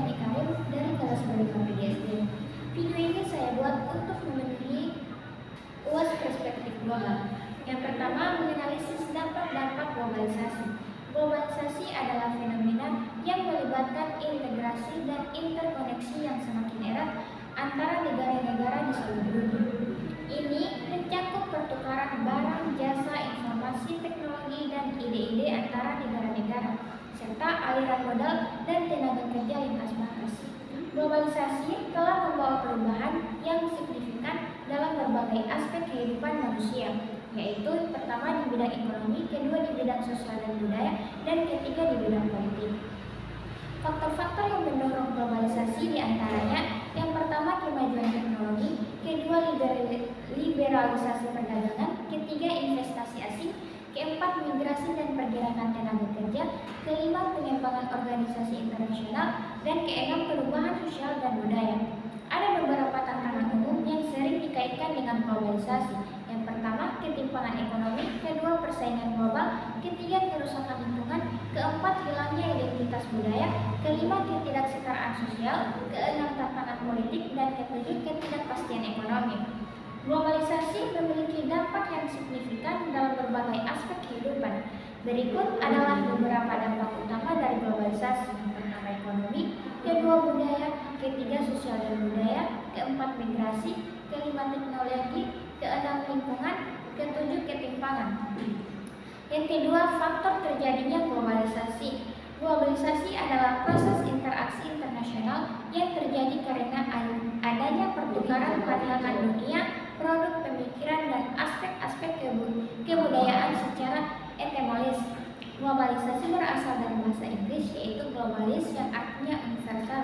Eni Karim dari kelas Merdeka PDSD. Video ini saya buat untuk memenuhi UAS perspektif global. Yang pertama, menganalisis dampak-dampak globalisasi. Globalisasi adalah fenomena yang melibatkan integrasi dan interkoneksi yang semakin erat antara negara-negara di seluruh dunia. Ini mencakup pertukaran barang, jasa, informasi, teknologi, dan ide-ide antara negara-negara, serta aliran modal dan tenaga kerja lintas batas. Globalisasi telah membawa perubahan yang signifikan dalam berbagai aspek kehidupan manusia, yaitu pertama di bidang ekonomi, kedua di bidang sosial dan budaya, dan ketiga di bidang politik. Faktor-faktor yang mendorong globalisasi diantaranya: yang pertama, kemajuan teknologi, kedua, liberalisasi perdagangan, ketiga, investasi asing, keempat, migrasi dan pergerakan tenaga kerja, kelima, pengembangan organisasi internasional, dan keenam, perubahan sosial dan budaya. Ada beberapa tantangan umum yang sering dikaitkan dengan globalisasi. Yang pertama, ketimpangan ekonomi, kedua, persaingan global, ketiga, kerusakan lingkungan, keempat, hilangnya identitas budaya, kelima, ketidaksetaraan sosial, keenam, tantangan politik, dan ketujuh, ketidakpastian ekonomi. Globalisasi memiliki dampak yang signifikan dalam berbagai aspek kehidupan. Berikut adalah beberapa dampak utama dari globalisasi. Pertama, ekonomi, kedua, budaya, ketiga, sosial dan budaya, keempat, migrasi, kelima, teknologi, keenam, lingkungan, ketujuh, ketimpangan. Yang kedua, faktor terjadinya globalisasi. Globalisasi adalah proses interaksi internasional yang terjadi karena adanya pertukaran pandangan dunia, produk pemikiran, dan aspek-aspek kebudayaan secara etemolis. Globalisasi berasal dari bahasa Inggris, yaitu globalis yang artinya universal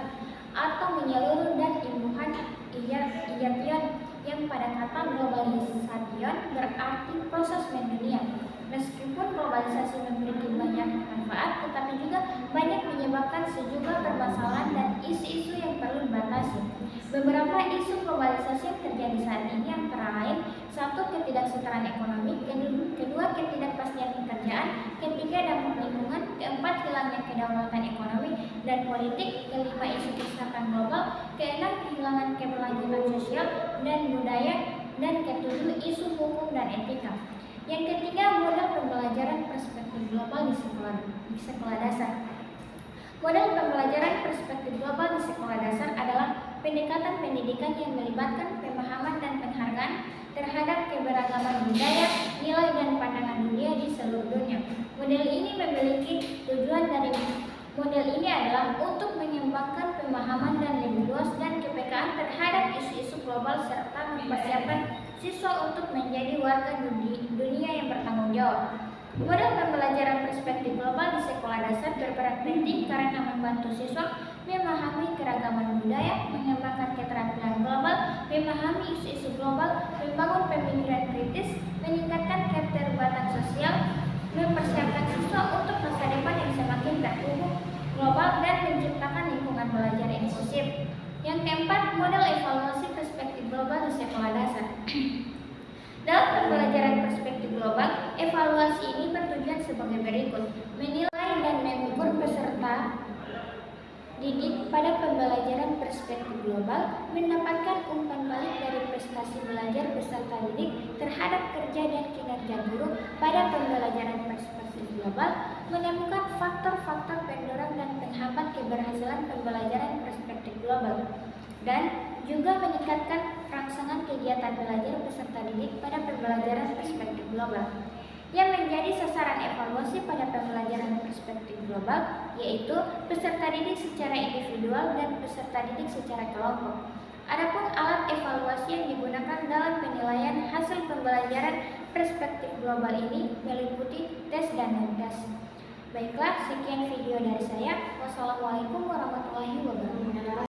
atau menyeluruh, dan imbuhan iation yang pada kata globalisation berarti proses mendunia. Meskipun globalisasi memiliki banyak manfaat, tetapi juga banyak menyebabkan sejumlah permasalahan dan isu-isu yang perlu dibatasi. Beberapa isu globalisasi yang terjadi saat ini antara lain: satu, ketidaksetaraan ekonomi, kedua, ketidakpastian pekerjaan, ketiga, dampak lingkungan, keempat, hilangnya kedaulatan ekonomi dan politik, kelima, isu kesehatan global, keenam, kehilangan keberlanjutan sosial dan budaya, dan ketujuh, isu hukum dan etika. Yang ketiga, model pembelajaran perspektif global di sekolah dasar. Model pembelajaran perspektif global di sekolah dasar adalah pendekatan pendidikan yang melibatkan pemahaman dan penghargaan terhadap keberagaman budaya, nilai, dan pandangan dunia di seluruh dunia. Model ini adalah untuk mengembangkan pemahaman dan lebih luas dan kepekaan terhadap isu-isu global serta mempersiapkan siswa untuk menjadi warga dunia yang bertanggung jawab. Model pembelajaran perspektif global di sekolah dasar berperan penting karena membantu siswa memahami keragaman budaya, mengembangkan keterampilan global, memahami isu-isu global, membangun pemikiran kritis, meningkatkan keterlibatan sosial, mempersiapkan siswa untuk masa depan yang semakin terhubung global, dan menciptakan lingkungan belajar inklusif. Yang keempat, model evaluasi perspektif global di sekolah dasar. Dalam pembelajaran perspektif global, evaluasi ini bertujuan sebagai berikut: menilai dan mengukur peserta didik pada pembelajaran perspektif global, mendapatkan umpan balik dari prestasi belajar peserta didik terhadap kerja dan kinerja guru pada pembelajaran perspektif global, menemukan faktor-faktor pendorong dan penghambat keberhasilan pembelajaran perspektif global, dan juga meningkatkan rangsangan kegiatan belajar peserta didik pada pembelajaran perspektif global. Yang menjadi sasaran evaluasi pada pembelajaran perspektif global yaitu peserta didik secara individual dan peserta didik secara kelompok. Adapun alat evaluasi yang digunakan dalam penilaian hasil pembelajaran perspektif global ini meliputi tes dan non-tes. Baiklah, sekian video dari saya. Wassalamualaikum warahmatullahi wabarakatuh.